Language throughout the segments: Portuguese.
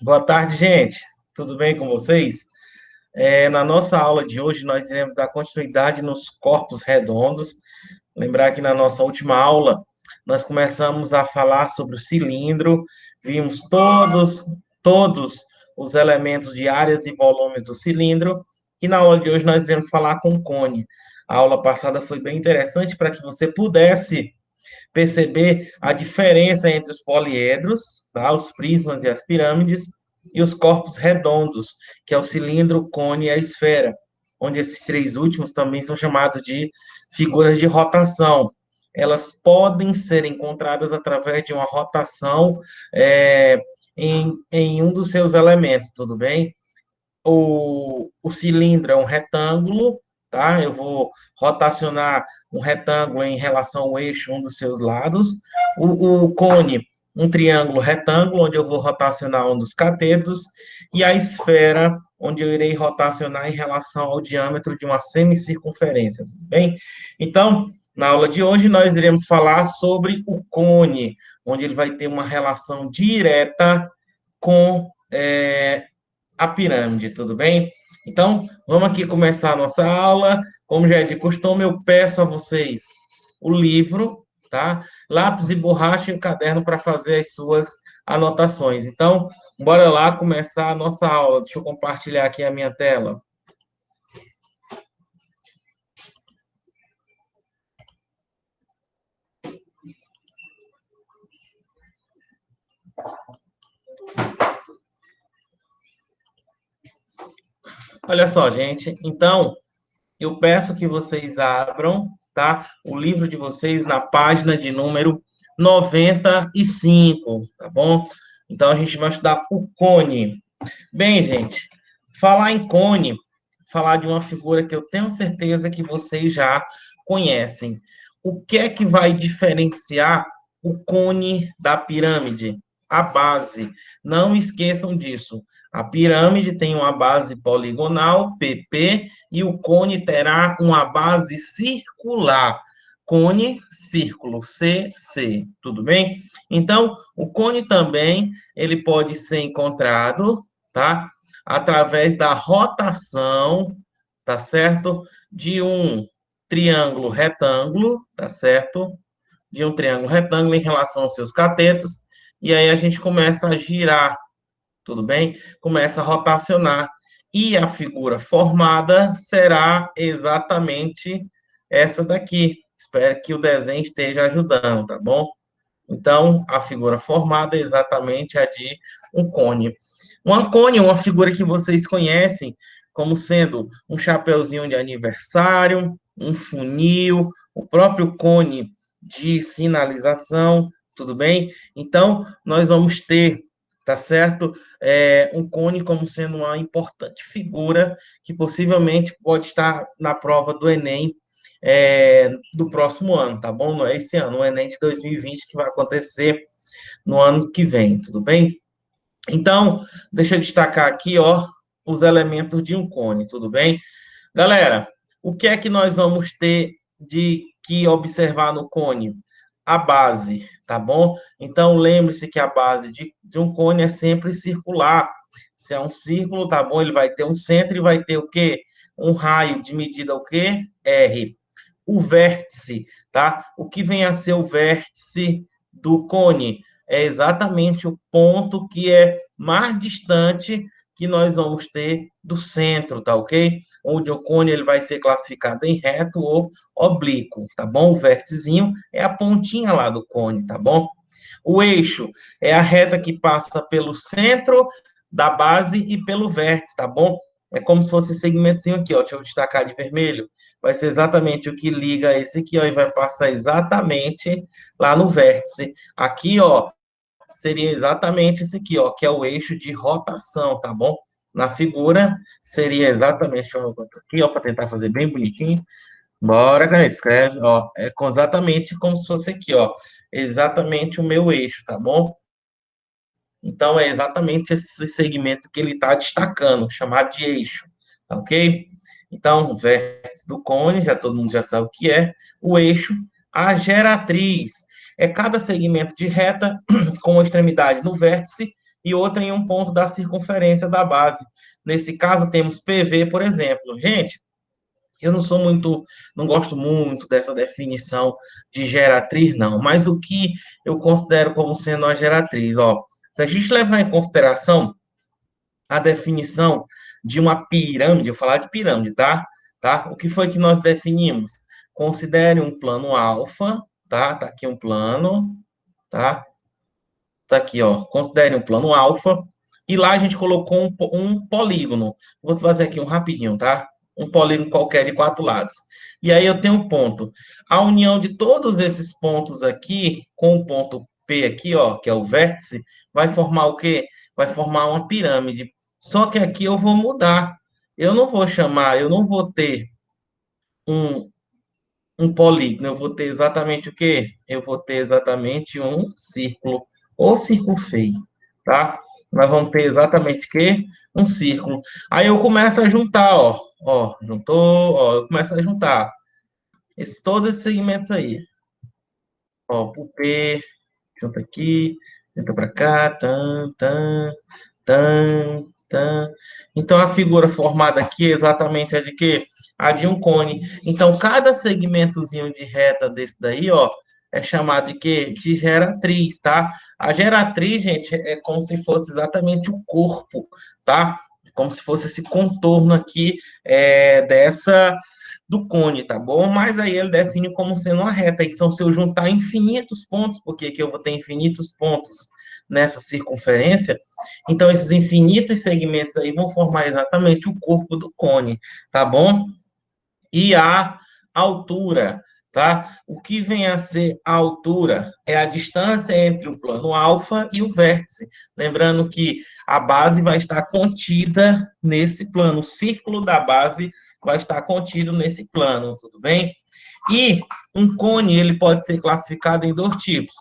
Boa tarde, gente. Tudo bem com vocês? Na nossa aula de hoje, nós iremos dar continuidade nos corpos redondos. Lembrar que na nossa última aula, nós começamos a falar sobre o cilindro, vimos todos os elementos de áreas e volumes do cilindro, e na aula de hoje nós iremos falar com o cone. A aula passada foi bem interessante para que você pudesse perceber a diferença entre os poliedros, tá? Os prismas e as pirâmides, e os corpos redondos, que é o cilindro, o cone e a esfera, onde esses três últimos também são chamados de figuras de rotação. Elas podem ser encontradas através de uma rotação em um dos seus elementos, tudo bem? O cilindro é um retângulo, tá? Eu vou rotacionar um retângulo em relação ao eixo, um dos seus lados. O cone, um triângulo retângulo, onde eu vou rotacionar um dos catetos. E a esfera, onde eu irei rotacionar em relação ao diâmetro de uma semicircunferência, tudo bem? Então, na aula de hoje, nós iremos falar sobre o cone, onde ele vai ter uma relação direta com a pirâmide, tudo bem? Então, vamos aqui começar a nossa aula. Como já é de costume, eu peço a vocês o livro, tá? Lápis e borracha e o caderno para fazer as suas anotações. Então, bora lá começar a nossa aula. Deixa eu compartilhar aqui a minha tela. Olha só, gente. Então, eu peço que vocês abram, tá? O livro de vocês na página de número 95, tá bom? Então, a gente vai estudar o cone. Bem, gente, falar em cone, falar de uma figura que eu tenho certeza que vocês já conhecem. O que é que vai diferenciar o cone da pirâmide? A base. Não esqueçam disso. A pirâmide tem uma base poligonal, PP, e o cone terá uma base circular. Cone, círculo, CC, tudo bem? Então, o cone também, ele pode ser encontrado, tá? Através da rotação, tá certo? De um triângulo retângulo, tá certo? De um triângulo retângulo em relação aos seus catetos, e aí a gente começa a girar, tudo bem? Começa a rotacionar. E a figura formada será exatamente essa daqui. Espero que o desenho esteja ajudando, tá bom? Então, a figura formada é exatamente a de um cone. Um cone é uma figura que vocês conhecem como sendo um chapeuzinho de aniversário, um funil, o próprio cone de sinalização, tudo bem? Então, nós vamos ter, tá certo? Um cone como sendo uma importante figura que possivelmente pode estar na prova do Enem do próximo ano, tá bom? Não é esse ano, o Enem de 2020 que vai acontecer no ano que vem, tudo bem? Então, deixa eu destacar aqui, ó, os elementos de um cone, tudo bem? Galera, o que é que nós vamos ter de que observar no cone? A base, tá bom? Então, lembre-se que a base de um cone é sempre circular. Se é um círculo, tá bom? Ele vai ter um centro e vai ter o quê? Um raio de medida o quê? R. O vértice, tá? O que vem a ser o vértice do cone? É exatamente o ponto que é mais distante que nós vamos ter do centro, tá ok? Onde o cone ele vai ser classificado em reto ou oblíquo, tá bom? O vérticezinho é a pontinha lá do cone, tá bom? O eixo é a reta que passa pelo centro da base e pelo vértice, tá bom? É como se fosse esse segmentozinho aqui, ó. Deixa eu destacar de vermelho. Vai ser exatamente o que liga esse aqui, ó, e vai passar exatamente lá no vértice. Aqui, ó, seria exatamente esse aqui, ó, que é o eixo de rotação, tá bom? Na figura, seria exatamente, deixa eu botar aqui, ó, para tentar fazer bem bonitinho. Bora, cara, escreve, ó, é exatamente como se fosse aqui, ó, exatamente o meu eixo, tá bom? Então, é exatamente esse segmento que ele está destacando, chamado de eixo, tá ok? Então, o vértice do cone, já todo mundo já sabe o que é, o eixo, a geratriz, é cada segmento de reta com a extremidade no vértice e outra em um ponto da circunferência da base. Nesse caso, temos PV, por exemplo. Gente, eu não sou muito, não gosto muito dessa definição de geratriz, não. Mas o que eu considero como sendo a geratriz, ó, se a gente levar em consideração a definição de uma pirâmide, eu vou falar de pirâmide, tá? Tá? O que foi que nós definimos? Considere um plano alfa, tá? Tá aqui um plano, tá? Tá aqui, ó. Considere um plano alfa. E lá a gente colocou um polígono. Vou fazer aqui um rapidinho, tá? Um polígono qualquer de 4 lados. E aí eu tenho um ponto. A união de todos esses pontos aqui, com o ponto P aqui, ó, que é o vértice, vai formar o quê? Vai formar uma pirâmide. Só que aqui eu vou mudar. Eu não vou ter um, um polígono, eu vou ter exatamente o quê? Eu vou ter exatamente um círculo, ou círculo feio, tá? Nós vamos ter exatamente o quê? Um círculo. Aí eu começo a juntar, ó, juntou, ó, eu começo a juntar todos esses segmentos aí. Ó, o P, junta aqui, junta para cá, tan. Então, a figura formada aqui exatamente é de quê? A de um cone. Então, cada segmentozinho de reta desse daí, ó, é chamado de quê? De geratriz, tá? A geratriz, gente, é como se fosse exatamente o corpo, tá? Como se fosse esse contorno aqui dessa do cone, tá bom? Mas aí ele define como sendo uma reta. Então, se eu juntar infinitos pontos, porque aqui eu vou ter infinitos pontos nessa circunferência, então esses infinitos segmentos aí vão formar exatamente o corpo do cone, tá bom? E a altura, tá? O que vem a ser a altura é a distância entre o plano alfa e o vértice. Lembrando que a base vai estar contida nesse plano, o círculo da base vai estar contido nesse plano, tudo bem? E um cone, ele pode ser classificado em dois tipos: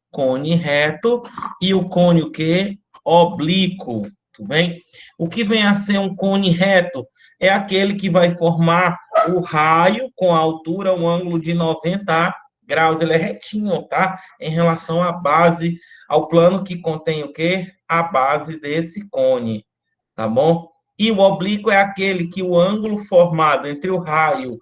cone reto e o cone o quê? Oblíquo, tudo bem? O que vem a ser um cone reto é aquele que vai formar o raio com a altura, um ângulo de 90 graus. Ele é retinho, tá? Em relação à base, ao plano que contém o quê? A base desse cone, tá bom? E o oblíquo é aquele que o ângulo formado entre o raio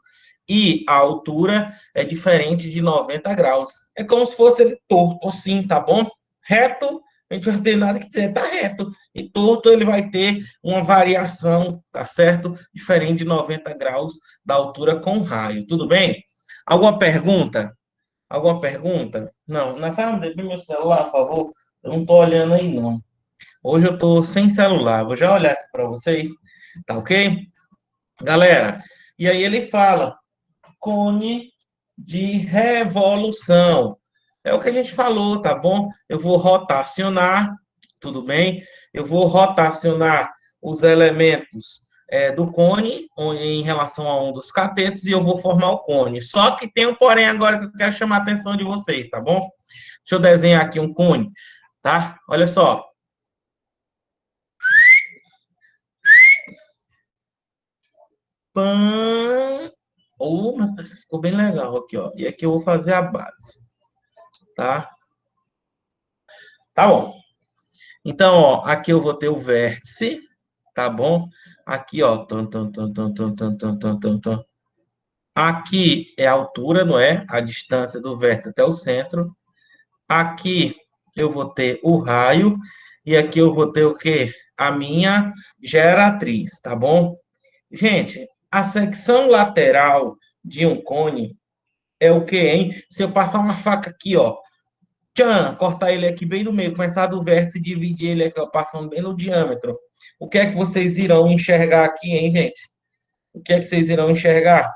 e a altura é diferente de 90 graus. É como se fosse ele torto assim, tá bom? Reto, a gente não tem nada que dizer, tá reto. E torto, ele vai ter uma variação, tá certo? Diferente de 90 graus da altura com o raio. Tudo bem? Alguma pergunta? Alguma pergunta? Não, na fala do meu celular, por favor. Eu não tô olhando aí, não. Hoje eu tô sem celular. Vou já olhar aqui para vocês, tá ok? Galera, e aí ele fala cone de revolução. É o que a gente falou, tá bom? Eu vou rotacionar, tudo bem? Eu vou rotacionar os elementos do cone em relação a um dos catetos e eu vou formar o cone. Só que tem um porém agora que eu quero chamar a atenção de vocês, tá bom? Deixa eu desenhar aqui um cone, tá? Olha só. Pã. Oh, mas ficou bem legal aqui, ó. E aqui eu vou fazer a base, tá? Tá bom. Então, ó, aqui eu vou ter o vértice, tá bom? Aqui, ó, aqui é a altura, não é? A distância do vértice até o centro. Aqui eu vou ter o raio e aqui eu vou ter o quê? A minha geratriz, tá bom? Gente, a secção lateral de um cone é o quê, hein? Se eu passar uma faca aqui, ó, tchan, cortar ele aqui bem no meio, começar do vértice e dividir ele aqui, ó, passando bem no diâmetro. O que é que vocês irão enxergar aqui, hein, gente? O que é que vocês irão enxergar?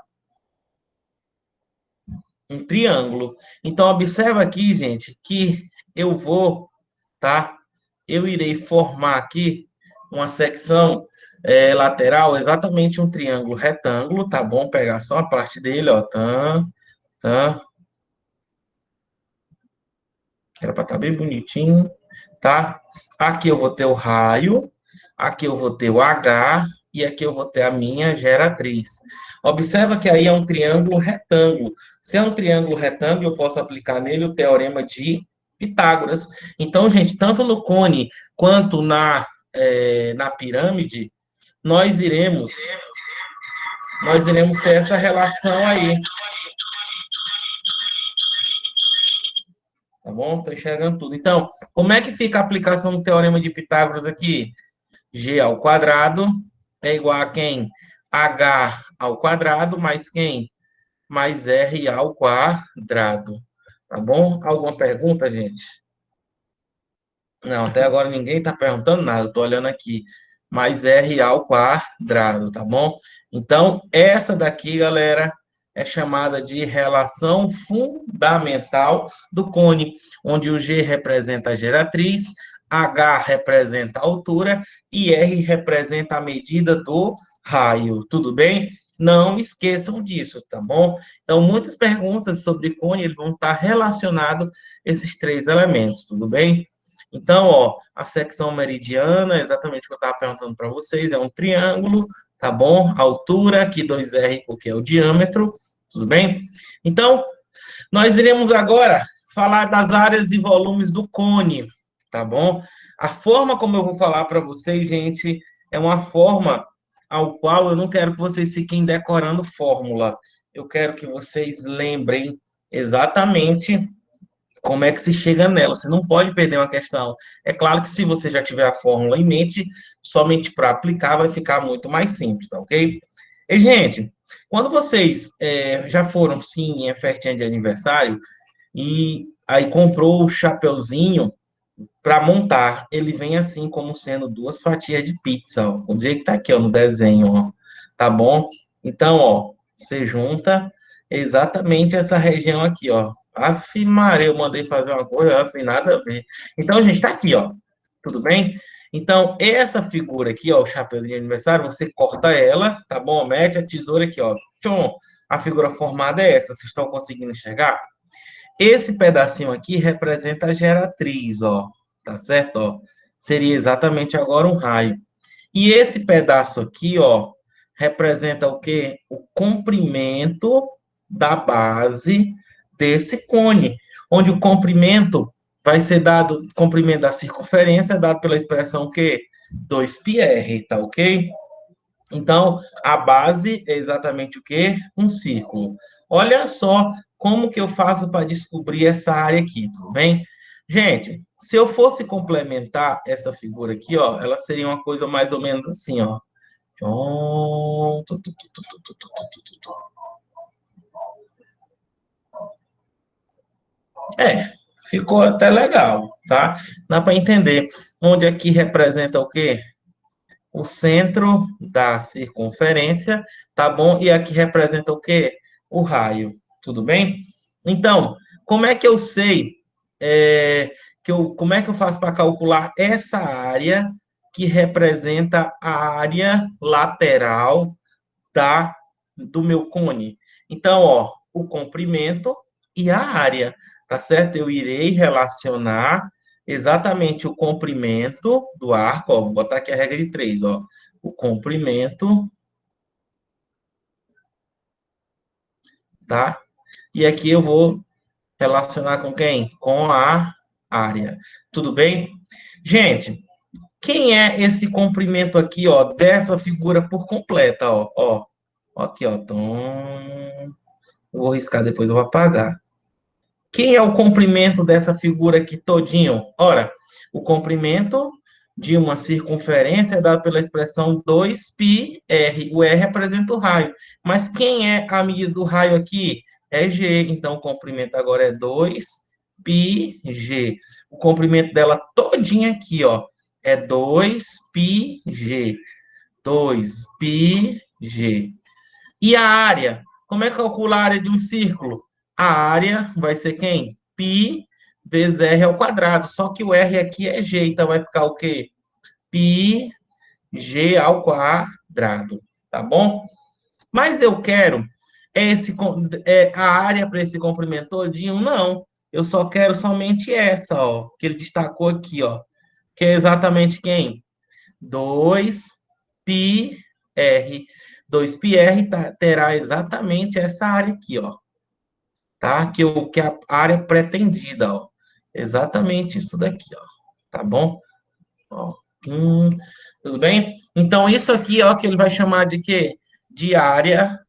Um triângulo. Então, observa aqui, gente, que eu vou, tá? Eu irei formar aqui uma secção lateral, exatamente um triângulo retângulo, tá bom? Pegar só a parte dele, ó, tá. Era para estar bem bonitinho, tá? Aqui eu vou ter o raio, aqui eu vou ter o H e aqui eu vou ter a minha geratriz. Observa que aí é um triângulo retângulo. Se é um triângulo retângulo, eu posso aplicar nele o teorema de Pitágoras. Então, gente, tanto no cone quanto na pirâmide, nós iremos, nós iremos ter essa relação aí, tá bom? Estou enxergando tudo. Então, como é que fica a aplicação do teorema de Pitágoras aqui? G ao quadrado é igual a quem? H ao quadrado mais quem? Mais R ao quadrado. Tá bom? Alguma pergunta, gente? Não, até agora ninguém está perguntando nada. Estou olhando aqui. Mais R ao quadrado, tá bom? Então, essa daqui, galera, é chamada de relação fundamental do cone, onde o G representa a geratriz, H representa a altura e R representa a medida do raio. Tudo bem? Não esqueçam disso, tá bom? Então, muitas perguntas sobre cone eles vão estar relacionados a esses três elementos, tudo bem? Então, ó, a secção meridiana, exatamente o que eu estava perguntando para vocês, é um triângulo, tá bom? Altura, aqui 2R, porque é o diâmetro, tudo bem? Então, nós iremos agora falar das áreas e volumes do cone, tá bom? A forma como eu vou falar para vocês, gente, é uma forma ao qual eu não quero que vocês fiquem decorando fórmula. Eu quero que vocês lembrem exatamente como é que se chega nela. Você não pode perder uma questão. É claro que se você já tiver a fórmula em mente, somente para aplicar vai ficar muito mais simples, tá ok? E, gente, quando vocês já foram, sim, em festinha de aniversário, e aí comprou o chapeuzinho para montar, ele vem assim como sendo duas fatias de pizza, ó, do jeito que tá aqui, ó, no desenho, ó, tá bom? Então, ó, você junta exatamente essa região aqui, ó. Aff, Maria, eu mandei fazer uma coisa, não tem nada a ver. Então, gente, tá aqui, ó, tudo bem? Então, essa figura aqui, ó, o chapeuzinho de aniversário, você corta ela, tá bom? Mete a tesoura aqui, ó. Tchum, a figura formada é essa, vocês estão conseguindo enxergar? Esse pedacinho aqui representa a geratriz, ó, tá certo? Ó, seria exatamente agora um raio. E esse pedaço aqui, ó, representa o quê? O comprimento da base desse cone, onde o comprimento vai ser dado, o comprimento da circunferência é dado pela expressão que 2πr, tá ok? Então, a base é exatamente o quê? Um círculo. Olha só como que eu faço para descobrir essa área aqui, tudo bem? Gente, se eu fosse complementar essa figura aqui, ó, ela seria uma coisa mais ou menos assim, ó. É, ficou até legal, tá? Dá para entender. Onde aqui representa o quê? O centro da circunferência, tá bom? E aqui representa o quê? O raio, tudo bem? Então, como é que eu sei, como é que eu faço para calcular essa área que representa a área lateral do meu cone? Então, ó, o comprimento e a área, tá certo? Eu irei relacionar exatamente o comprimento do arco, ó, vou botar aqui a regra de três, ó. O comprimento, tá? E aqui eu vou relacionar com quem? Com a área. Tudo bem? Gente, quem é esse comprimento aqui, ó, dessa figura por completa, ó, ó. Aqui, ó. Eu vou riscar depois, eu vou apagar. Quem é o comprimento dessa figura aqui todinho? Ora, o comprimento de uma circunferência é dado pela expressão 2πr. O R representa o raio. Mas quem é a medida do raio aqui? É G. Então, o comprimento agora é 2πg. O comprimento dela todinha aqui, ó, é 2πg. 2πg. E a área? Como é que calcula a área de um círculo? A área vai ser quem? Π vezes R ao quadrado. Só que o R aqui é G, então vai ficar o quê? Π G ao quadrado. Tá bom? Mas eu quero a área para esse comprimento todinho? Não. Eu só quero somente essa, ó, que ele destacou aqui, ó. Que é exatamente quem? 2πr. 2πr terá exatamente essa área aqui, ó. Tá? Que a área pretendida, ó. Exatamente isso daqui, ó. Tá bom? Ó, tudo bem? Então, isso aqui, ó, que ele vai chamar de quê? De área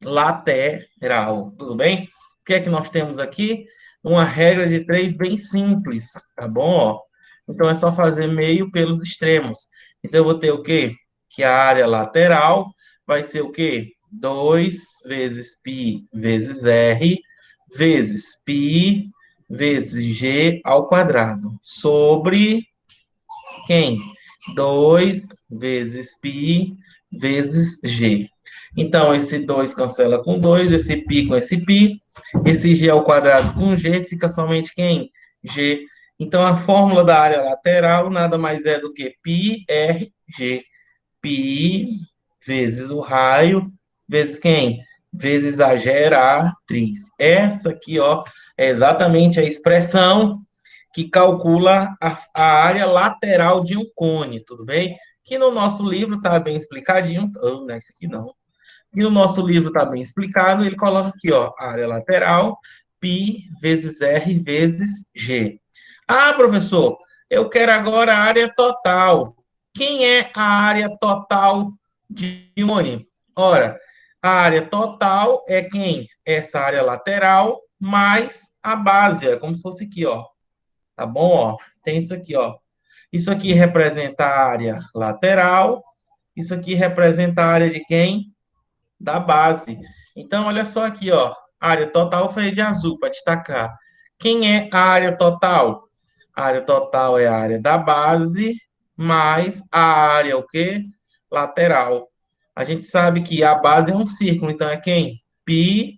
lateral. Tudo bem? O que é que nós temos aqui? Uma regra de três bem simples, tá bom? Ó? Então, é só fazer meio pelos extremos. Então, eu vou ter o quê? Que a área lateral vai ser o quê? 2 vezes π vezes r vezes π vezes g ao quadrado sobre quem? 2 vezes π vezes g. Então, esse 2 cancela com 2, esse π com esse g ao quadrado com g, fica somente quem? G. Então, a fórmula da área lateral nada mais é do que πrg. Π vezes o raio, vezes quem? Vezes a geratriz. Essa aqui, ó, é exatamente a expressão que calcula a área lateral de um cone, tudo bem? Que no nosso livro está bem explicadinho. Oh, não é isso aqui não. E no nosso livro está bem explicado, ele coloca aqui, ó, a área lateral, π vezes r vezes g. Ah, professor, eu quero agora a área total. Quem é a área total de um cone? Ora, a área total é quem? Essa área lateral mais a base, é como se fosse aqui, ó. Tá bom? Ó, tem isso aqui, ó. Isso aqui representa a área lateral. Isso aqui representa a área de quem? Da base. Então, olha só aqui, ó. Área total foi de azul para destacar. Quem é a área total? A área total é a área da base mais a área o quê? Lateral. A gente sabe que a base é um círculo, então é quem? Π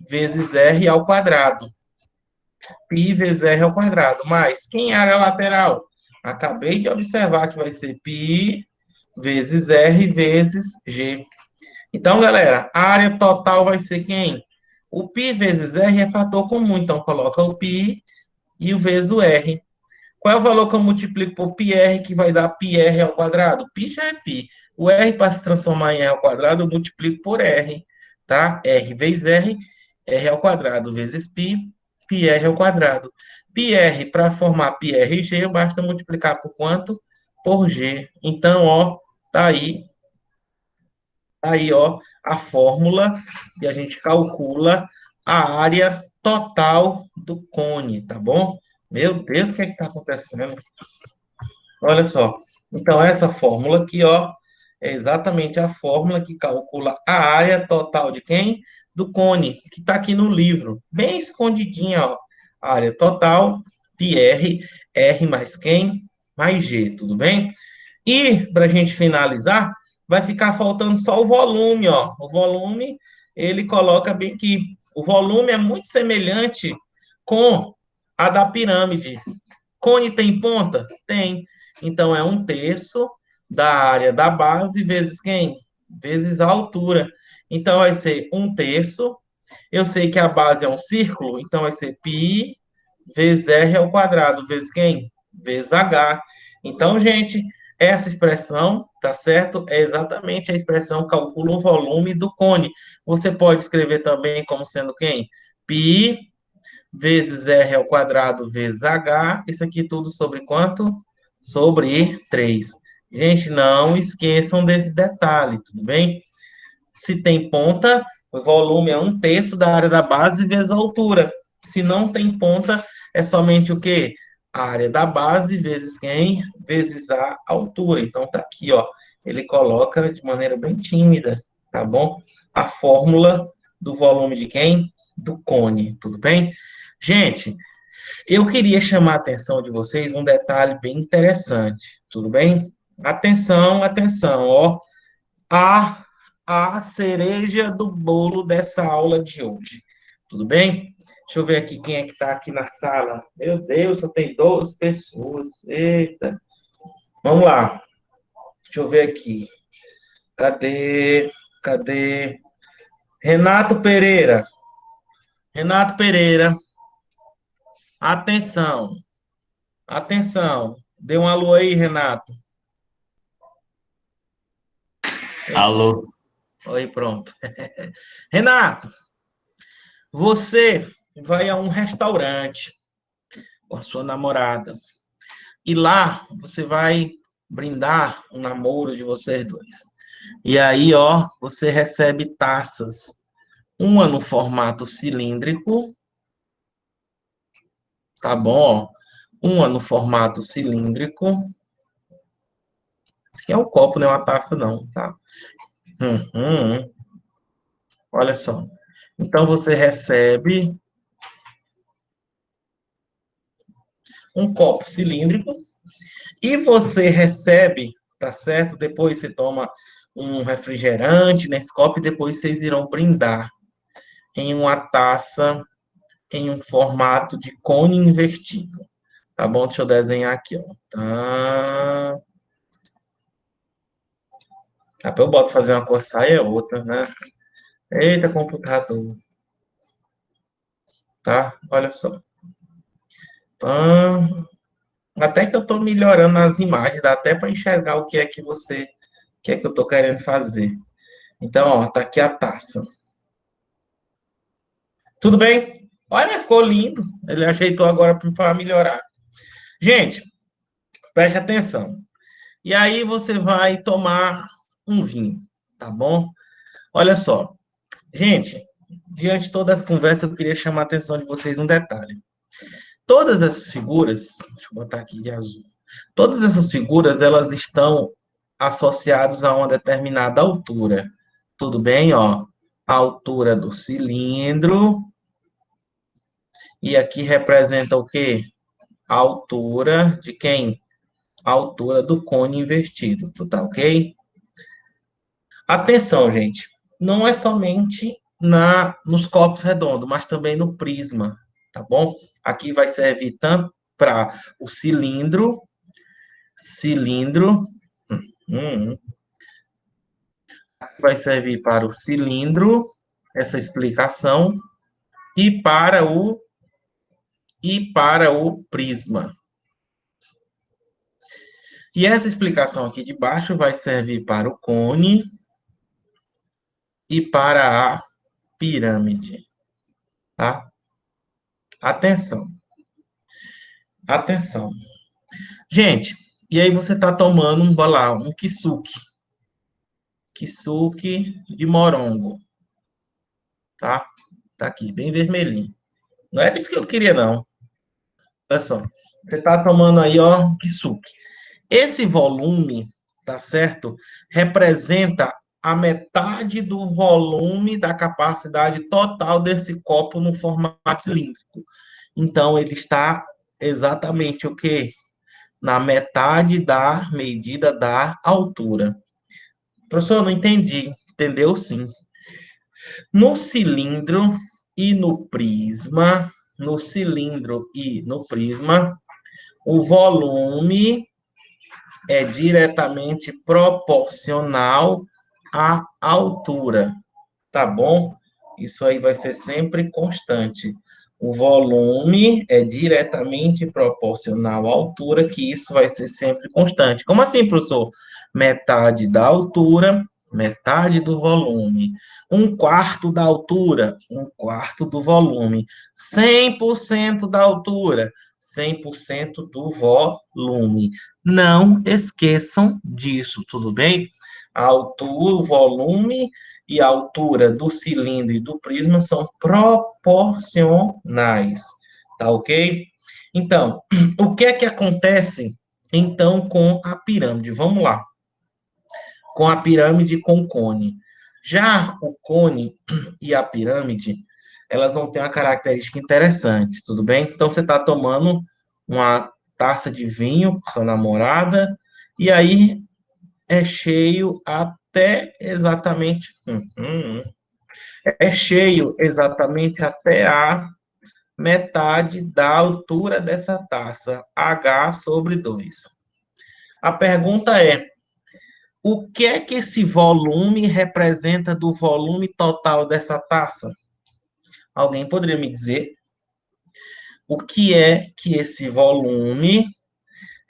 vezes r ao quadrado. Π vezes r ao quadrado. Mas quem é a área lateral? Acabei de observar que vai ser π vezes r vezes g. Então, galera, a área total vai ser quem? O π vezes r é fator comum, então coloca o π e o vezes o r. Qual é o valor que eu multiplico por πr que vai dar πr ao quadrado? Π já é π. O r, para se transformar em r ao quadrado, eu multiplico por r, tá? R vezes r, r ao quadrado vezes π, πr ao quadrado. πr, para formar πrg, basta multiplicar por quanto? Por g. Então, ó, tá aí, ó, a fórmula que a gente calcula a área total do cone, tá bom? Meu Deus, o que é que está acontecendo? Olha só. Então, essa fórmula aqui, ó, é exatamente a fórmula que calcula a área total de quem? Do cone, que está aqui no livro, bem escondidinha, ó. A área total, πr, r mais quem? Mais g, tudo bem? E, para a gente finalizar, vai ficar faltando só o volume, ó. O volume, ele coloca bem que o volume é muito semelhante com a da pirâmide. Cone tem ponta? Tem. Então, é um terço da área da base vezes quem? Vezes a altura. Então, vai ser um terço. Eu sei que a base é um círculo, então vai ser π vezes r ao quadrado, vezes quem? Vezes h. Então, gente, essa expressão, tá certo? É exatamente a expressão que calcula o volume do cone. Você pode escrever também como sendo quem? Π vezes r ao quadrado vezes h. Isso aqui tudo sobre quanto? Sobre 3. Gente, não esqueçam desse detalhe, tudo bem? Se tem ponta, o volume é um terço da área da base vezes a altura. Se não tem ponta, é somente o quê? A área da base vezes quem? Vezes a altura. Então, tá aqui, ó. Ele coloca de maneira bem tímida, tá bom? A fórmula do volume de quem? Do cone, tudo bem? Gente, eu queria chamar a atenção de vocês um detalhe bem interessante, tudo bem? Atenção, atenção, ó. A, a cereja do bolo dessa aula de hoje, tudo bem? Deixa eu ver aqui quem é que está aqui na sala. Meu Deus, só tem 12 pessoas. Eita. Vamos lá. Deixa eu ver aqui. Cadê? Cadê? Renato Pereira. Renato Pereira. Atenção. Atenção. Dê um alô aí, Renato. Alô, Oi, pronto. Renato, você vai a um restaurante. com a sua namorada. E lá você vai brindar um namoro de vocês dois. E aí, ó, você recebe taças, uma no formato cilíndrico, tá bom? Ó, uma no formato cilíndrico. Isso aqui é um copo, não é uma taça, não, tá? Uhum. Olha só. Então você recebe um copo cilíndrico e você recebe, tá certo? Depois você toma um refrigerante nesse copo e depois vocês irão brindar em uma taça em um formato de cone invertido. Tá bom? Deixa eu desenhar aqui, ó. Tá. Até eu boto fazer uma cor, sai é outra, né? Eita, computador. Tá? Olha só. Tá. Até que eu tô melhorando as imagens, dá até para enxergar o que é que você, o que é que eu tô querendo fazer. Então, ó, tá aqui a taça. Tudo bem? Olha, ficou lindo. Ele ajeitou agora para melhorar. Gente, preste atenção. E aí você vai tomar um vinho, tá bom? Olha só. Gente, diante de toda essa conversa, eu queria chamar a atenção de vocês um detalhe. Todas essas figuras, deixa eu botar aqui de azul. Todas essas figuras, elas estão associadas a uma determinada altura. Tudo bem, ó? A altura do cilindro. E aqui representa o quê? A altura de quem? A altura do cone invertido. Tá ok? Atenção, gente. Não é somente nos copos redondos, mas também no prisma, tá bom? Aqui vai servir tanto para o cilindro, hum, vai servir para o cilindro, essa explicação, e para o prisma. E essa explicação aqui de baixo vai servir para o cone e para a pirâmide, tá? Atenção, atenção. Gente, e aí você tá tomando um, lá, um kisuke de morongo, tá? Tá aqui, bem vermelhinho. Não é isso que eu queria, não. Olha só. Você tá tomando aí, ó, kisuke. Esse volume, tá certo? Representa a metade do volume da capacidade total desse copo no formato cilíndrico. Então, ele está exatamente o quê? Na metade da medida da altura. Professor, eu não entendi. Entendeu? Sim. No cilindro e no prisma, no cilindro e no prisma, o volume é diretamente proporcional à altura, tá bom? Isso aí vai ser sempre constante. O volume é diretamente proporcional à altura, que isso vai ser sempre constante. Como assim, professor? Metade da altura, metade do volume. Um quarto da altura, um quarto do volume. 100% da altura, 100% do volume. Não esqueçam disso, tudo bem? A altura, o volume e a altura do cilindro e do prisma são proporcionais, tá ok? Então, o que é que acontece então com a pirâmide? Vamos lá. Com a pirâmide com o cone. Já o cone e a pirâmide, elas vão ter uma característica interessante, tudo bem? Então você está tomando uma taça de vinho com sua namorada e aí é cheio até exatamente é cheio exatamente até a metade da altura dessa taça, H/2. A pergunta é: o que é que esse volume representa do volume total dessa taça? Alguém poderia me dizer o que é que esse volume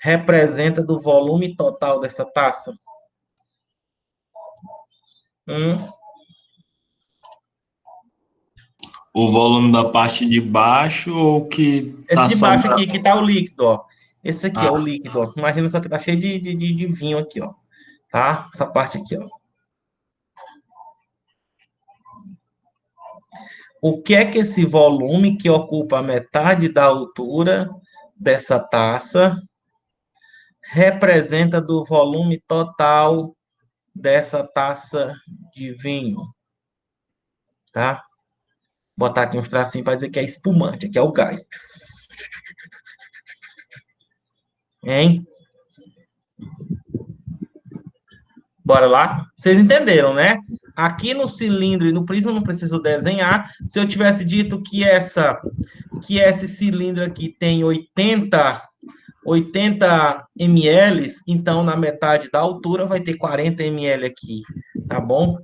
representa do volume total dessa taça? Hum, O volume da parte de baixo ou que Esse tá de baixo sobrando? aqui, que tá o líquido, ó. Esse aqui, ó, o Ah, líquido, ó. Imagina só que tá cheio de vinho aqui, ó. Tá? Essa parte aqui, ó. O que é que esse volume que ocupa a metade da altura dessa taça representa do volume total dessa taça de vinho, tá? Botar aqui uns tracinhos para dizer que é espumante, aqui é o gás. Hein? Bora lá? Vocês entenderam, né? Aqui no cilindro e no prisma eu não preciso desenhar. Se eu tivesse dito que esse cilindro aqui tem 80 ml, então na metade da altura vai ter 40 ml aqui, tá bom?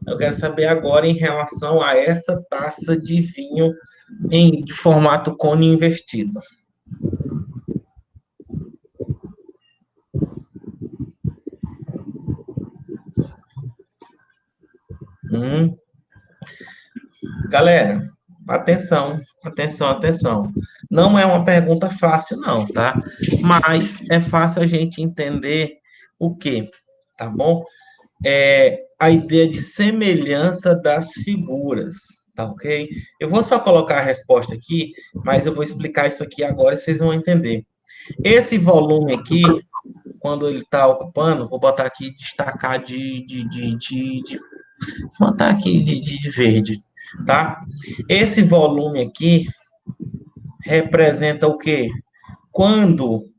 Eu quero saber agora em relação a essa taça de vinho em formato cone invertido. Hum. Galera, atenção, atenção, atenção. Não é uma pergunta fácil, não, tá? Mas é fácil a gente entender o quê, tá bom? É a ideia de semelhança das figuras, tá ok? Eu vou só colocar a resposta aqui, mas eu vou explicar isso aqui agora e vocês vão entender. Esse volume aqui, quando ele está ocupando, vou botar aqui, destacar vou botar aqui de verde, tá? Esse volume aqui representa o quê? Quando,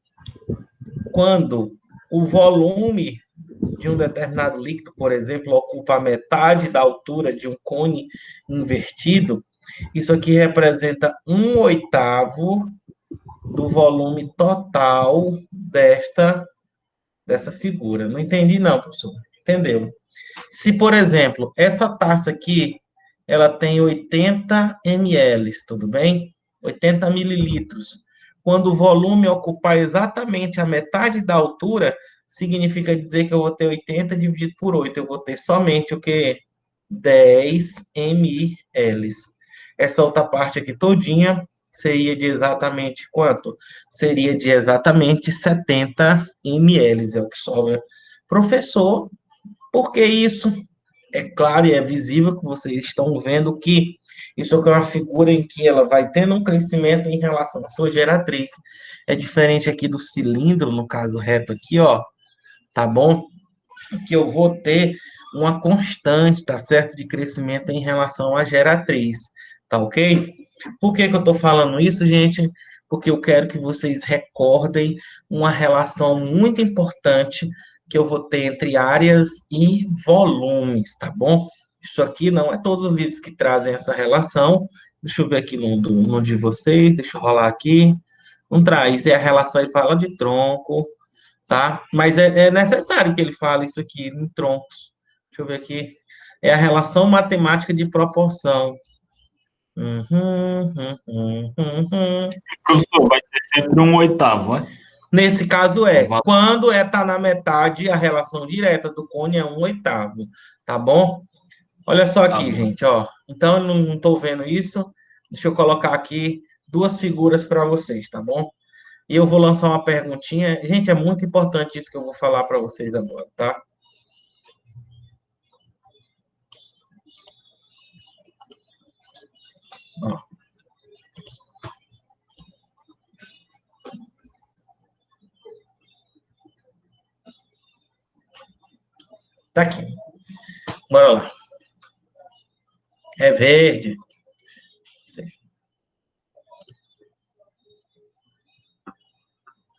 quando o volume de um determinado líquido, por exemplo, ocupa a metade da altura de um cone invertido, isso aqui representa 1/8 do volume total dessa figura. Não entendi não, professor. Entendeu? Se, por exemplo, essa taça aqui, ela tem 80 ml, tudo bem? 80 mililitros. Quando o volume ocupar exatamente a metade da altura, significa dizer que eu vou ter 80 dividido por 8. Eu vou ter somente o quê? 10 ml. Essa outra parte aqui todinha seria de exatamente quanto? Seria de exatamente 70 ml, é o que sobra. Professor, por que isso? É claro e é visível que vocês estão vendo que isso aqui é uma figura em que ela vai tendo um crescimento em relação à sua geratriz. É diferente aqui do cilindro, no caso reto aqui, ó, tá bom? Que eu vou ter uma constante, tá certo, de crescimento em relação à geratriz, tá ok? Por que que eu tô falando isso, gente? Porque eu quero que vocês recordem uma relação muito importante que eu vou ter entre áreas e volumes, tá bom? Isso aqui não é todos os livros que trazem essa relação. Deixa eu ver aqui no de vocês, deixa eu rolar aqui. Não traz, é a relação, ele fala de tronco, tá? Mas é necessário que ele fale isso aqui em troncos. Deixa eu ver aqui. É a relação matemática de proporção. Uhum. professor, vai ser sempre 1/8, né? Nesse caso O é, valor. quando tá na metade, a relação direta do cone é 1/8, tá bom? Olha só Tá aqui, bom. gente, ó. Então, eu não estou vendo isso. Deixa eu colocar aqui duas figuras para vocês, tá bom? E eu vou lançar uma perguntinha. Gente, é muito importante isso que eu vou falar para vocês agora, tá? Ó, tá aqui. Bora lá. É verde.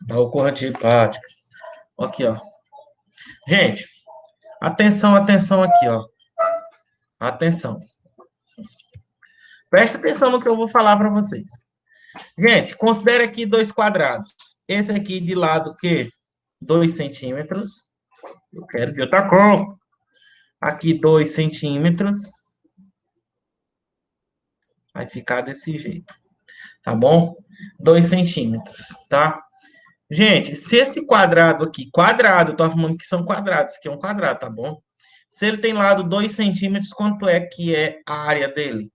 Tá o corrente hepática. Aqui, ó. Gente, atenção, atenção aqui, ó. Atenção. Presta atenção no que eu vou falar para vocês. Gente, considere aqui dois quadrados. Esse aqui de lado, o quê? 2 centímetros. Eu quero de outra cor. Aqui, 2 centímetros. Vai ficar desse jeito. Tá bom? 2 centímetros, tá? Gente, se esse quadrado aqui, quadrado, eu tô falando que são quadrados, isso aqui é um quadrado, tá bom? Se ele tem lado 2 centímetros, quanto é que é a área dele?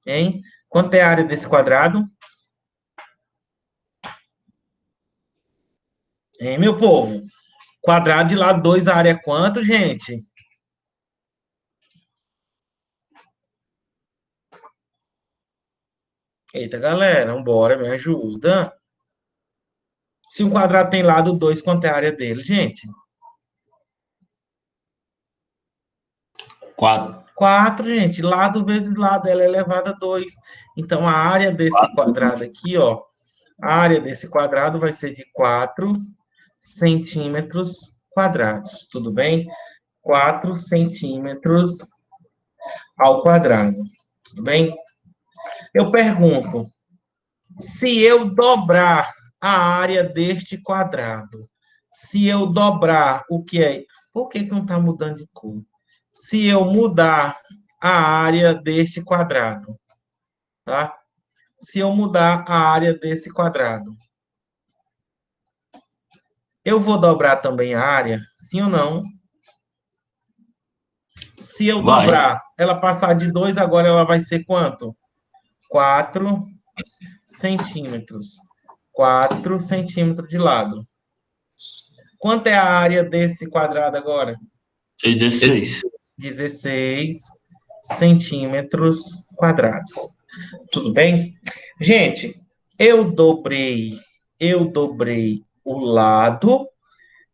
Hein? Quanto é a área desse quadrado? Hein, meu povo? Quadrado de lado 2, a área é quanto, gente? Eita, galera, vambora, me ajuda. Se um quadrado tem lado 2, quanto é a área dele, gente? 4. 4, gente. Lado vezes lado, ela é elevado a 2. Então, a área desse quadrado aqui, ó, a área desse quadrado vai ser de 4 centímetros quadrados, tudo bem? 4 centímetros ao quadrado, tudo bem? Eu pergunto, se eu dobrar a área deste quadrado, se eu dobrar o que é? Por que que não está mudando de cor? Se eu mudar a área deste quadrado, tá? Se eu mudar a área desse quadrado, eu vou dobrar também a área? Sim ou não? Se eu Vai. dobrar, ela passar de 2, agora ela vai ser quanto? 4 centímetros. 4 centímetros de lado. Quanto é a área desse quadrado agora? 16. 16 centímetros quadrados. Tudo bem? Gente, eu dobrei o lado,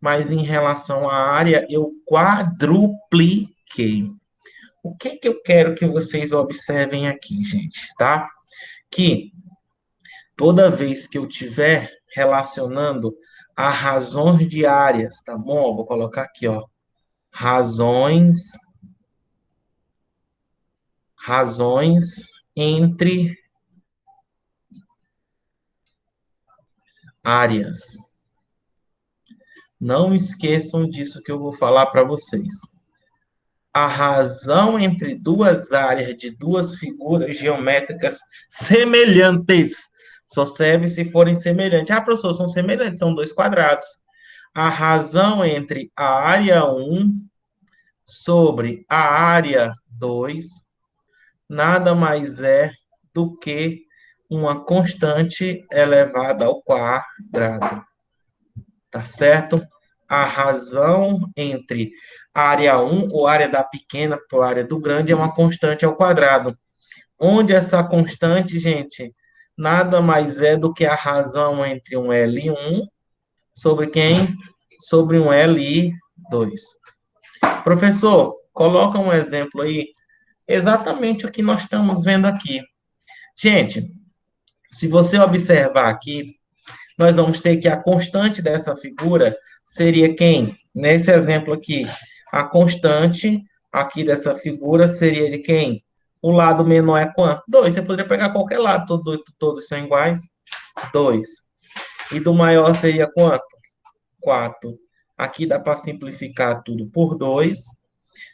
mas em relação à área, eu quadrupliquei. O que que eu quero que vocês observem aqui, gente, tá? Que toda vez que eu tiver relacionando a razões de áreas, tá bom? Eu vou colocar aqui, ó, razões, razões entre áreas. Não esqueçam disso que eu vou falar para vocês. A razão entre duas áreas de duas figuras geométricas semelhantes só serve se forem semelhantes. Ah, professor, são semelhantes, são dois quadrados. A razão entre a área 1 sobre a área 2 nada mais é do que uma constante elevada ao quadrado. Tá certo? A razão entre a área 1 ou área da pequena para a área do grande é uma constante ao quadrado. Onde essa constante, gente, nada mais é do que a razão entre um L1 sobre quem? Sobre um Li2. Professor, coloca um exemplo aí, exatamente o que nós estamos vendo aqui. Gente, se você observar aqui, nós vamos ter que a constante dessa figura seria quem? Nesse exemplo aqui, a constante aqui dessa figura seria de quem? O lado menor é quanto? 2. Você poderia pegar qualquer lado, todos são iguais. 2. E do maior seria quanto? 4. Aqui dá para simplificar tudo por 2.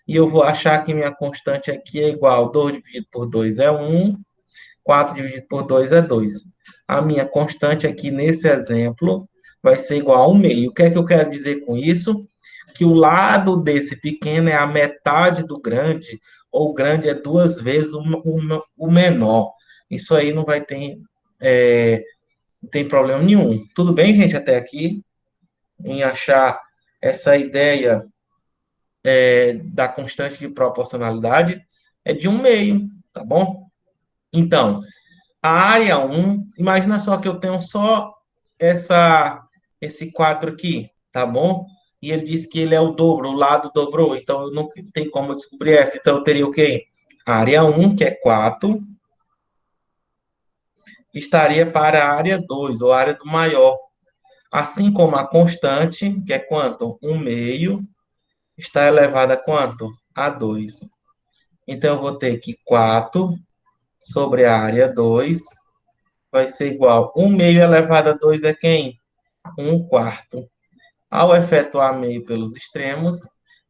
E eu vou achar que minha constante aqui é igual. 2 dividido por 2 é 1. 4 dividido por 2 é 2. A minha constante aqui nesse exemplo vai ser igual a 1 meio. O que é que eu quero dizer com isso? Que o lado desse pequeno é a metade do grande, ou o grande é duas vezes o menor. Isso aí não vai ter, não tem problema nenhum. Tudo bem, gente, até aqui, em achar essa ideia da constante de proporcionalidade é de 1 meio, tá bom? Então, a área 1, imagina só que eu tenho só esse 4 aqui, tá bom? E ele disse que ele é o dobro, o lado dobrou, então eu não tem como eu descobrir essa. Então eu teria o quê? A área 1, que é 4, estaria para a área 2, ou a área do maior. Assim como a constante, que é quanto? 1 meio, está elevada a quanto? A 2. Então eu vou ter que 4 sobre a área 2 vai ser igual. 1 meio elevado a 2 é quem? 1 quarto. Ao efetuar meio pelos extremos,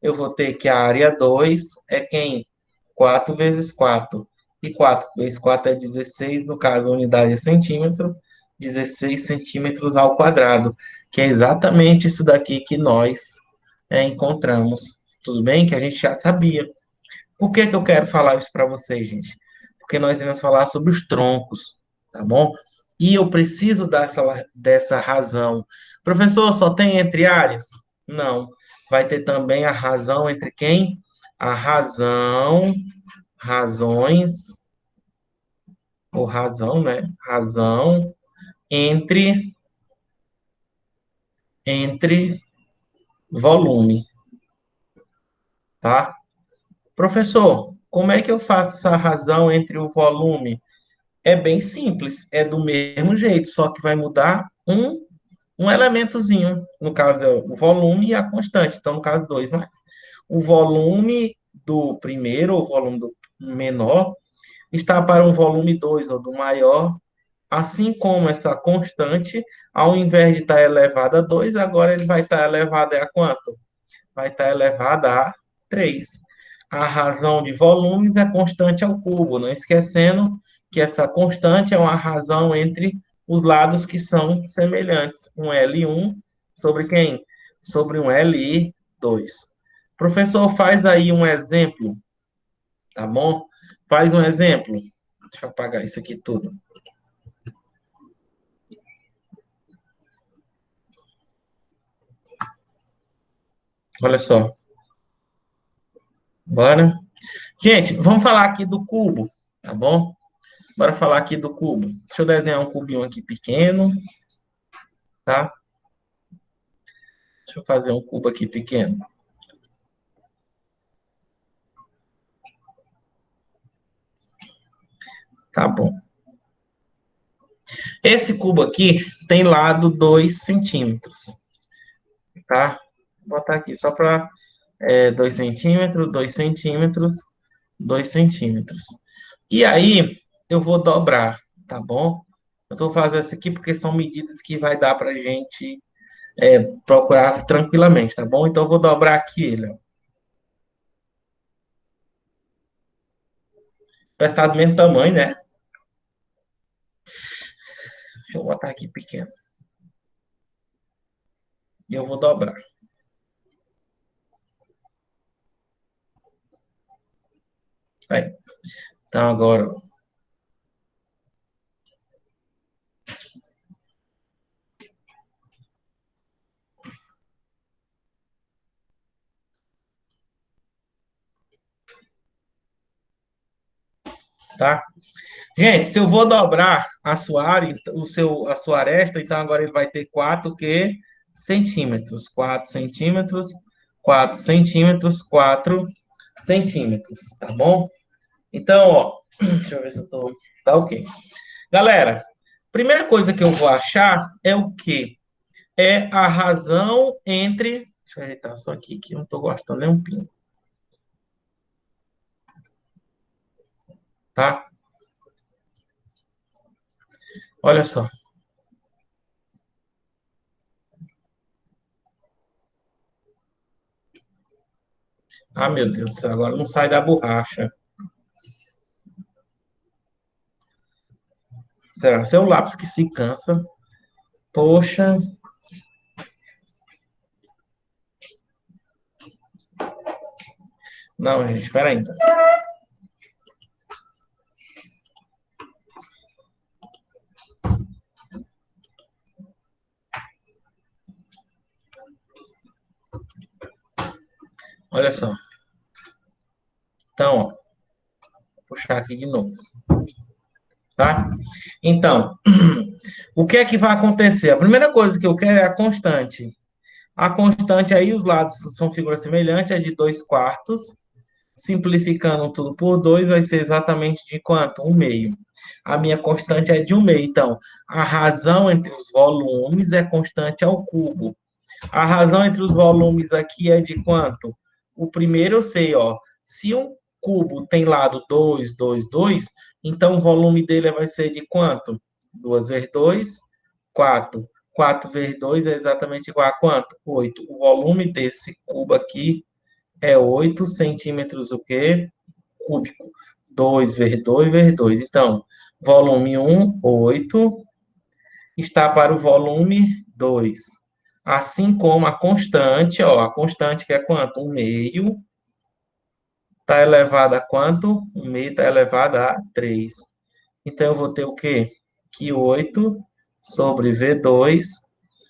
eu vou ter que a área 2 é quem? 4 vezes 4. E 4 vezes 4 é 16, no caso, a unidade é centímetro, 16 centímetros ao quadrado, que é exatamente isso daqui que nós encontramos. Tudo bem? Que a gente já sabia. Por que que eu quero falar isso para vocês, gente? porque nós iremos falar sobre os troncos, tá bom? E eu preciso dessa razão. Professor, só tem entre áreas? Não. Vai ter também a razão entre quem? A razão, razões, ou razão, né? Razão entre volume, tá? Professor, como é que eu faço essa razão entre o volume? É bem simples, é do mesmo jeito, só que vai mudar um elementozinho. No caso, é o volume e a constante. Então, no caso, dois mais. O volume do primeiro, ou volume do menor, está para um volume 2 ou do maior, assim como essa constante, ao invés de estar elevada a 2, agora ele vai estar elevado a quanto? Vai estar elevada a 3. A razão de volumes é constante ao cubo, não esquecendo que essa constante é uma razão entre os lados que são semelhantes. Um L1 sobre quem? Sobre um Li2. Professor, faz aí um exemplo, tá bom? Faz um exemplo. Deixa eu apagar isso aqui tudo. Olha só. Bora. Gente, vamos falar aqui do cubo, tá bom? Bora falar aqui do cubo. Deixa eu desenhar um cubinho aqui pequeno, tá? Deixa eu fazer um cubo aqui pequeno. Tá bom. Esse cubo aqui tem lado 2 centímetros, tá? Vou botar aqui só para 2 centímetros, 2 centímetros, 2 centímetros. E aí, eu vou dobrar, tá bom? Eu estou fazendo isso aqui porque são medidas que vai dar para a gente procurar tranquilamente, tá bom? Então, eu vou dobrar aqui ele, ó. Vai estar do mesmo tamanho, né? Deixa eu botar aqui pequeno. E eu vou dobrar. Aí. Então, agora, tá? Gente, se eu vou dobrar a sua área, a sua aresta, então agora ele vai ter 4 que centímetros. 4 centímetros, 4 centímetros, 4 centímetros, tá bom? Então, ó, deixa eu ver se eu tô. Tá ok. Galera, primeira coisa que eu vou achar é o quê? É a razão entre. Deixa eu ajeitar só aqui que eu não tô gostando nem um pingo, tá? Olha só. Ah, meu Deus do céu, agora não sai da borracha. Será? Seu lápis que se cansa. Poxa. Não, gente, espera aí. Então. Olha só. Então, ó, vou puxar aqui de novo, tá? Então, o que é que vai acontecer? A primeira coisa que eu quero é a constante. A constante aí, os lados são figuras semelhantes, é de 2 quartos. Simplificando tudo por 2, vai ser exatamente de quanto? 1/2. A minha constante é de 1/2. Então, a razão entre os volumes é constante ao cubo. A razão entre os volumes aqui é de quanto? O primeiro eu sei, ó. Se um cubo tem lado 2, 2, 2, então o volume dele vai ser de quanto? 2 vezes 2, 4. 4 vezes 2 é exatamente igual a quanto? 8. O volume desse cubo aqui é 8 centímetros o quê? Cúbico. 2 vezes 2 vezes 2. Então, volume 1, 8 está para o volume 2. Assim como a constante, ó, a constante que é quanto? 1/2, está elevado a quanto? 1 meio está elevado a 3. Então, eu vou ter o quê? Que 8 sobre V2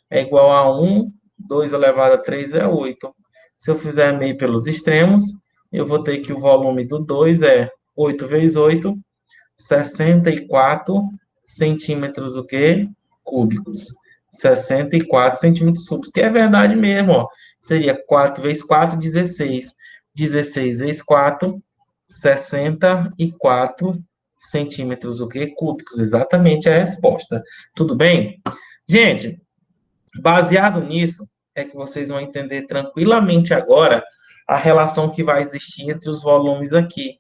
é igual a 1, 2 elevado a 3 é 8. Se eu fizer meio pelos extremos, eu vou ter que o volume do 2 é 8 vezes 8, 64 centímetros o quê? Cúbicos. 64 centímetros cúbicos, que é verdade mesmo, ó. Seria 4 vezes 4, 16. 16 vezes 4, 64 centímetros o quê? Cúbicos. Exatamente a resposta. Tudo bem? Gente, baseado nisso, é que vocês vão entender tranquilamente agora a relação que vai existir entre os volumes aqui.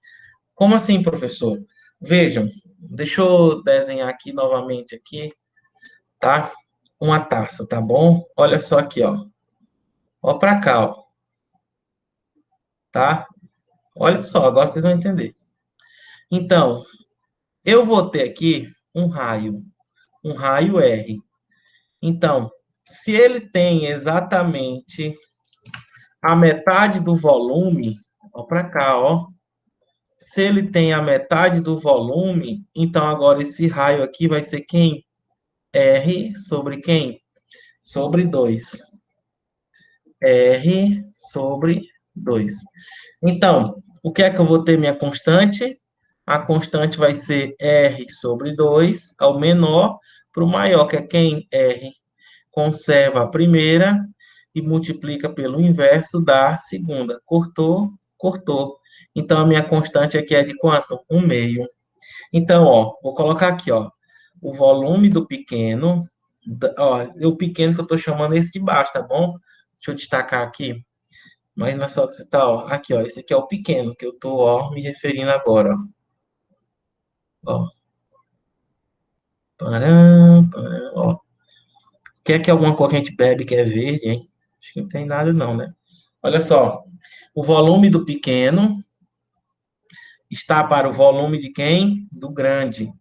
Como assim, professor? Vejam, deixa eu desenhar aqui novamente aqui, tá? Uma taça, tá bom? Olha só aqui, ó. Ó para cá, ó, tá? Olha só, agora vocês vão entender. Então, eu vou ter aqui um raio R. Então, se ele tem exatamente a metade do volume, ó para cá, ó. Se ele tem a metade do volume, então agora esse raio aqui vai ser quem? R sobre quem? Sobre 2. R sobre 2. Então, o que é que eu vou ter minha constante? A constante vai ser R sobre 2, ao menor, para o maior, que é quem? R. Conserva a primeira e multiplica pelo inverso da segunda. Cortou, cortou. Então, a minha constante aqui é de quanto? 1 meio. Então, ó, vou colocar aqui, ó, o volume do pequeno, ó, o pequeno que eu estou chamando esse de baixo, tá bom? Deixa eu destacar aqui, mas não é só que você tá, ó, aqui, ó, esse aqui é o pequeno que eu tô, ó, me referindo agora, ó. Param, param, ó. Quer que alguma coisa que a gente bebe que é verde, hein? Acho que não tem nada não, né? Olha só, o volume do pequeno está para o volume de quem? Do grande.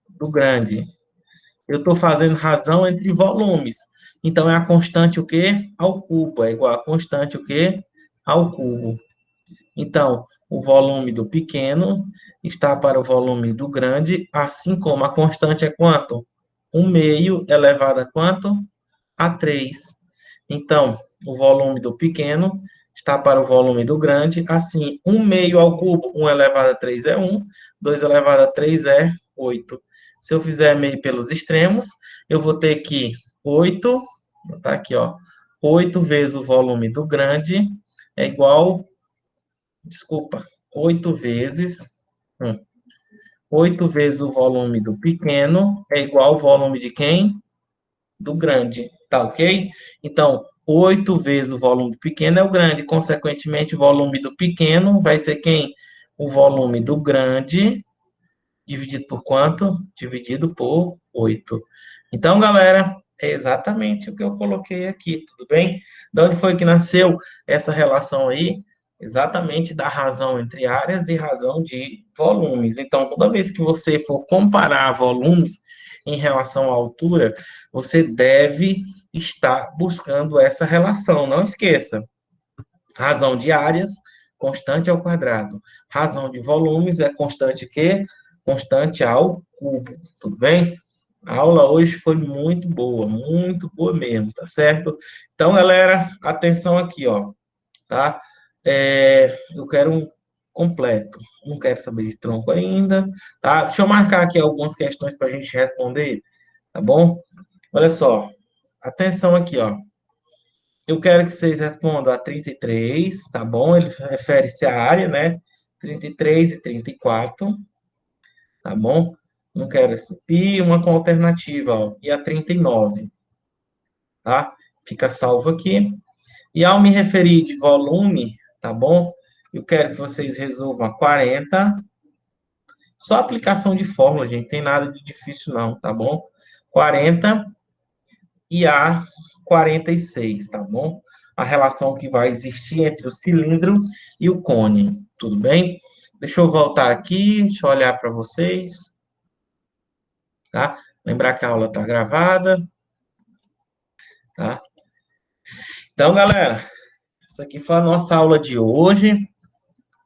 Do grande. Eu estou fazendo razão entre volumes. Então, é a constante o quê? Ao cubo. É igual a constante o quê? Ao cubo. Então, o volume do pequeno está para o volume do grande, assim como a constante é quanto? 1 meio elevado a quanto? A 3. Então, o volume do pequeno está para o volume do grande, assim, 1 meio ao cubo, 1 elevado a 3 é 1, 2 elevado a 3 é 8. Se eu fizer meio pelos extremos, eu vou ter que 8, vou botar aqui, ó, 8 vezes o volume do grande é igual, desculpa, 8 vezes, 8 vezes o volume do pequeno é igual ao volume de quem? Do grande, tá ok? Então, 8 vezes o volume do pequeno é o grande, consequentemente, o volume do pequeno vai ser quem? O volume do grande, dividido por quanto? Dividido por 8. Então, galera, é exatamente o que eu coloquei aqui, tudo bem? De onde foi que nasceu essa relação aí? Exatamente da razão entre áreas e razão de volumes. Então, toda vez que você for comparar volumes em relação à altura, você deve estar buscando essa relação. Não esqueça. Razão de áreas, constante ao quadrado. Razão de volumes é constante que? Constante ao cubo. Tudo bem? A aula hoje foi muito boa mesmo, tá certo? Então, galera, atenção aqui, ó, tá? Eu quero um completo, não quero saber de tronco ainda, tá? Deixa eu marcar aqui algumas questões para a gente responder, tá bom? Olha só, atenção aqui, ó. Eu quero que vocês respondam a 33, tá bom? Ele refere-se à área, né? 33 e 34, tá bom? Não quero esse pi, uma com alternativa, ó. E a 39, tá? Fica salvo aqui. E ao me referir de volume, tá bom? Eu quero que vocês resolvam a 40. Só aplicação de fórmula, gente. Não tem nada de difícil, não, tá bom? 40 e a 46, tá bom? A relação que vai existir entre o cilindro e o cone, tudo bem? Deixa eu voltar aqui, deixa eu olhar para vocês, tá? Lembrar que a aula está gravada, tá? Então, galera, essa aqui foi a nossa aula de hoje.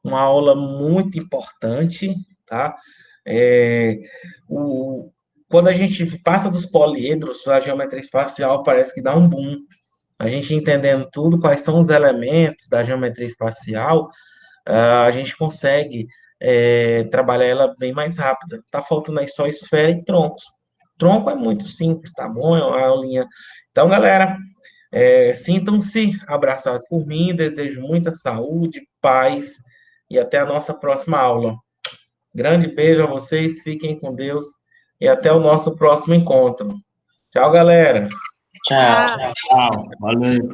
uma aula muito importante, tá? É, o, quando a gente passa dos poliedros, a geometria espacial parece que dá um boom. A gente entendendo tudo, quais são os elementos da geometria espacial, a gente consegue trabalhar ela bem mais rápida. Tá faltando aí só esfera e troncos. Tronco é muito simples, tá bom? É uma aulinha. Então, galera, sintam-se abraçados por mim, desejo muita saúde, paz e até a nossa próxima aula. Grande beijo a vocês, fiquem com Deus e até o nosso próximo encontro. Tchau, galera. Tchau. Tchau. Valeu.